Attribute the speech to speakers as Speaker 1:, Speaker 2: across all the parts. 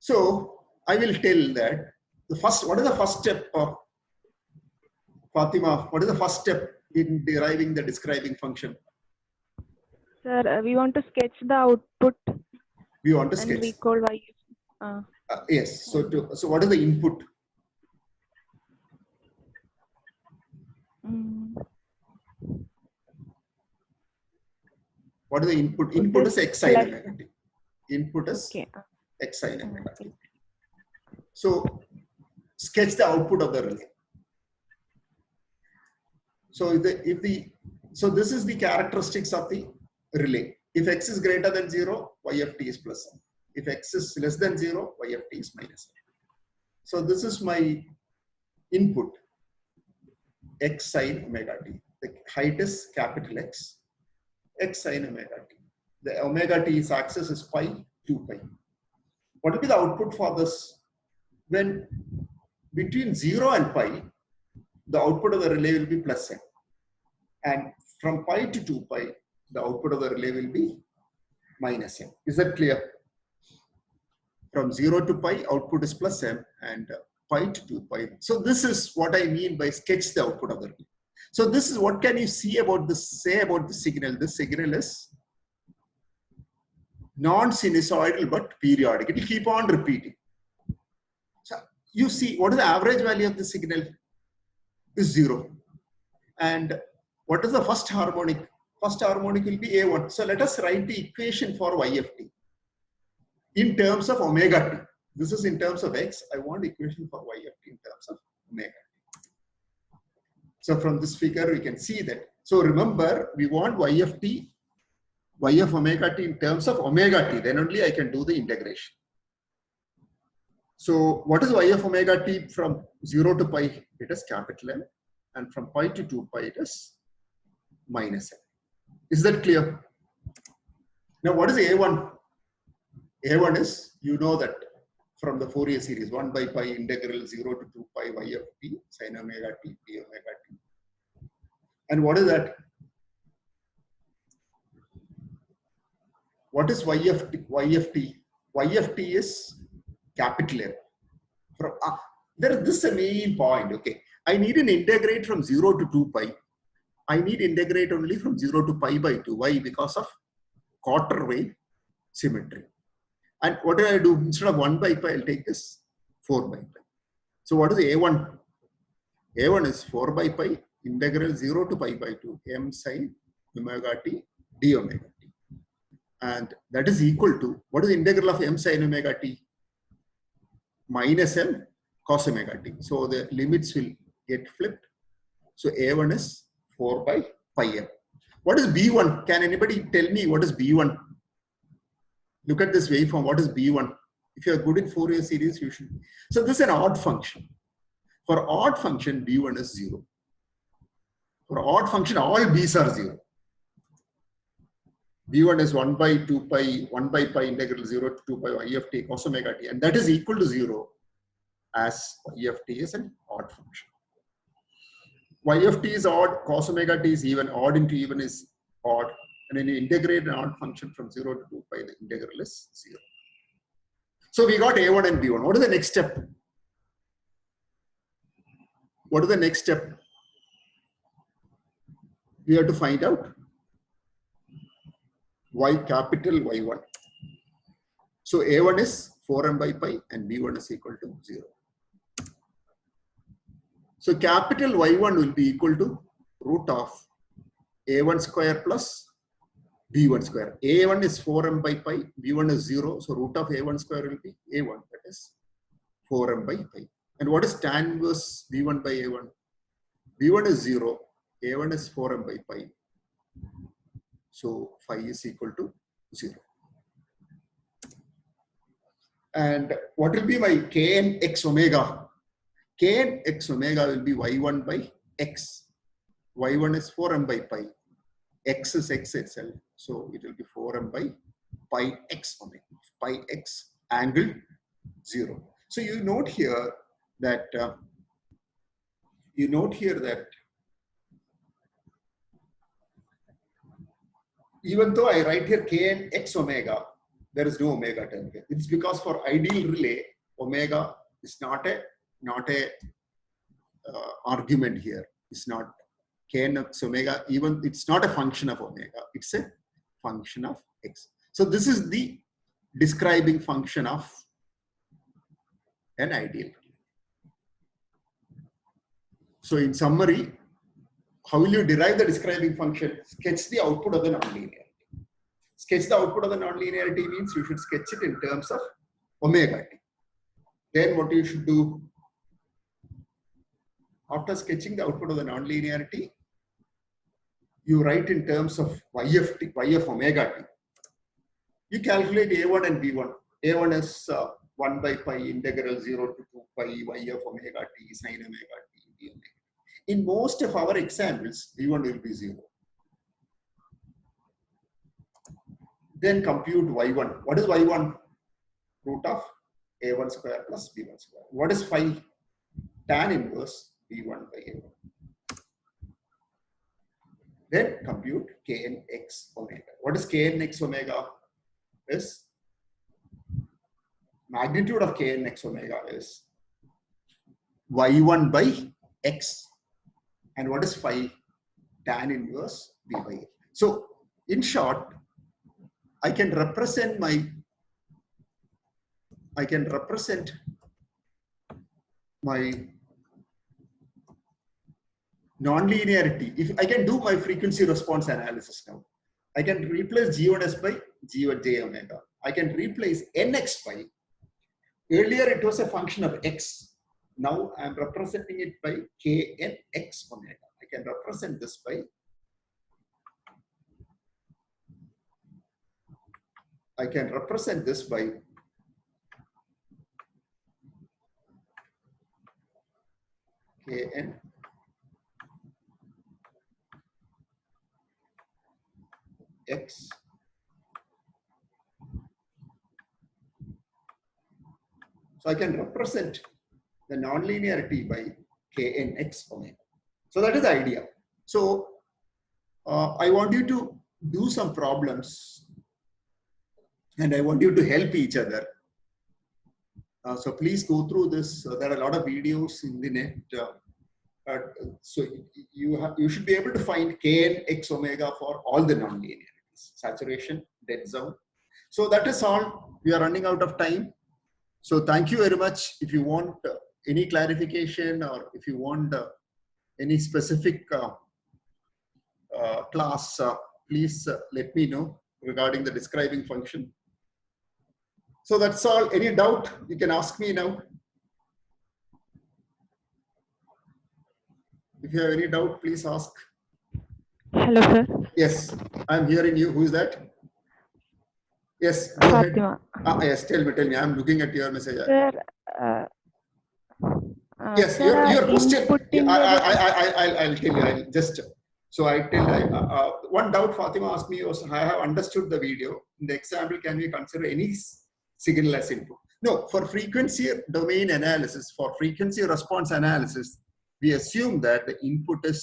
Speaker 1: So I will tell that what is the first step of Fatima? What is the first step in deriving the describing function?
Speaker 2: Sir, we want to sketch the output.
Speaker 1: We want to sketch.
Speaker 2: And we call y.
Speaker 1: Yes. So what is the input? What is the input? Input is x sin omega t. Input is x sin omega t. So sketch the output of the relay. So so this is the characteristics of the relay. If x is greater than 0, y of t is plus 1. If x is less than 0, y of t is minus 1. So this is my input, x sin omega t. The height is capital X, x sin omega t. The omega t's axis is pi, 2 pi. What will be the output for this? When between 0 and pi, the output of the relay will be plus n. And from pi to 2 pi, the output of the relay will be minus n. Is that clear? From 0 to pi, output is plus m, and pi to 2 pi. So this is what I mean by sketch the output of the relay. So this is what can you say about the signal. This signal is non-sinusoidal but periodic. It will keep on repeating. So you see, what is the average value of the signal? Is 0. And what is the first harmonic? First harmonic will be A1. So let us write the equation for y of t in terms of omega t. This is in terms of x. I want equation for y of t in terms of omega t. So from this figure, we can see that. So remember, we want y of t, y of omega t in terms of omega t. Then only I can do the integration. So what is y of omega t from 0 to pi? It is capital M. And from pi to 2 pi, it is minus M. Is that clear? Now, what is A1? A1 is, you know that from the Fourier series, 1 by pi integral 0 to 2 pi y of t sin omega t p omega t. And what is that? What is y of t? Y of t? Y of t is capital M. This is a main point. Okay, I need an integrate from 0 to 2 pi. I need integrate only from 0 to pi by 2. Why? Because of quarter wave symmetry. And what do I do? Instead of 1 by pi, I'll take this 4 by pi. So what is A1? A1 is 4 by pi integral 0 to pi by 2 m sin omega t d omega t. And that is equal to, what is the integral of m sin omega t? Minus m cos omega t. So the limits will get flipped. So A1 is 4 by pi m. What is B1? Can anybody tell me what is B1? Look at this waveform. What is B1? If you are good in Fourier series, you should. So this is an odd function. For odd function, B1 is 0. For odd function, all B's are 0. B1 is 1 by 2 pi, 1 by pi integral 0 to 2 pi y of t cos omega t. And that is equal to 0 as y of t is an odd function. Y of t is odd, cos omega t is even, odd into even is odd. And when you integrate an odd function from 0 to 2 pi, the integral is 0. So we got A1 and B1. What is the next step? What is the next step? We have to find out y capital Y1. So A1 is 4m by pi and B1 is equal to 0. So capital Y1 will be equal to root of A1 square plus B1 square. A1 is 4m by pi, B1 is 0. So root of A1 square will be A1, that is 4m by pi. And what is tan inverse B1 by A1? B1 is 0, A1 is 4m by pi. So phi is equal to 0. And what will be my kn x omega? Kn x omega will be y1 by x. Y1 is 4m by pi. X is x itself. So it will be 4m by pi x omega. Pi x angle 0. So you note here that even though I write here kn x omega, there is no omega term here. It's because for ideal relay, omega is not a argument here. It's not kn x omega, even it's not a function of omega, it's a function of x. So this is the describing function of an ideal. So in summary, how will you derive the describing function? Sketch the output of the nonlinearity. Sketch the output of the nonlinearity means you should sketch it in terms of omega t. Then what you should do? After sketching the output of the nonlinearity, you write in terms of y of t, y of omega t. You calculate a1 and b1. A1 is 1 by pi integral 0 to 2 pi y of omega t sin omega t d omega. In most of our examples, b1 will be 0. Then compute y1. What is y1? Root of a1 square plus b1 square. What is phi? Tan inverse b1 by a1. Then compute kn x omega. What is kn x omega? Is magnitude of kn x omega is y1 by x. And what is phi? Tan inverse b by a. So in short, I can represent my nonlinearity. If I can do my frequency response analysis now, I can replace g1s by g1 j omega. I can replace nx by, earlier it was a function of x. Now I am representing it by kn x omega. I can represent this by kn x so I can represent the nonlinearity by kn x omega. So that is the idea. So I want you to do some problems and I want you to help each other. So please go through this. There are a lot of videos in the net. So you should be able to find kn x omega for all the nonlinearities, saturation, dead zone. So that is all. We are running out of time. So thank you very much. If you want any clarification or if you want any specific class, please let me know regarding the describing function. So that's all. Any doubt, you can ask me now. If you have any doubt, please ask.
Speaker 2: Hello, sir.
Speaker 1: Yes, I'm hearing you. Who is that? Yes, go
Speaker 2: Fatima.
Speaker 1: ahead. Yes, tell me. I'm looking at your message.
Speaker 2: Sir,
Speaker 1: Yes,
Speaker 2: sir,
Speaker 1: your question.
Speaker 2: I'll
Speaker 1: tell you. One doubt Fatima asked me was, I have understood the video. In the example, can we consider any signal as input? No, for frequency domain analysis, for frequency response analysis, we assume that the input is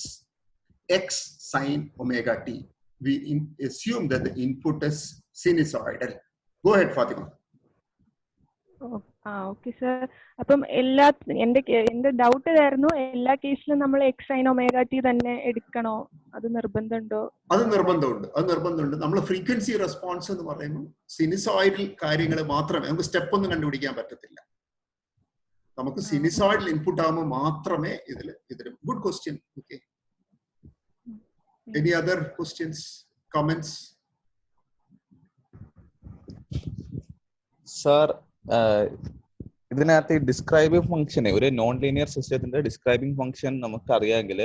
Speaker 1: x sin omega t. We assume that the input is sinusoidal. Go ahead, Fatima.
Speaker 2: Okay sir. അപ്പം എന്റെ doubt ഇതായിരുന്നു, എല്ലാ കേസിലും നമ്മൾ x sine omega T തന്നെ എടുക്കണോ? അത് നിർബന്ധമുണ്ടോ?
Speaker 1: അത് നിർബന്ധമുണ്ട്. നമ്മൾ ഫ്രീക്വൻസി റെസ്പോൺസ് എന്ന് പറയുമ്പോൾ സിനുസോയിഡൽ കാര്യങ്ങൾ മാത്രമേ, നമുക്ക് സ്റ്റെപ്പ് ഒന്നും കണ്ടുപിടിക്കാൻ പറ്റത്തില്ല. നമുക്ക് സിനുസോയിഡൽ ഇൻപുട്ട് ആകുമ്പോൾ മാത്രമേ ഇതിൽ good question. Okay, any other questions, comments?
Speaker 3: Sir, ഇതിനകത്ത് ഡിസ്ക്രൈബിംഗ് ഫംഗ്ഷന്, ഒരു നോൺ ലീനിയർ സിസ്റ്റത്തിന്റെ ഡിസ്ക്രൈബിംഗ് ഫംഗ്ഷൻ നമുക്ക് അറിയാമെങ്കിൽ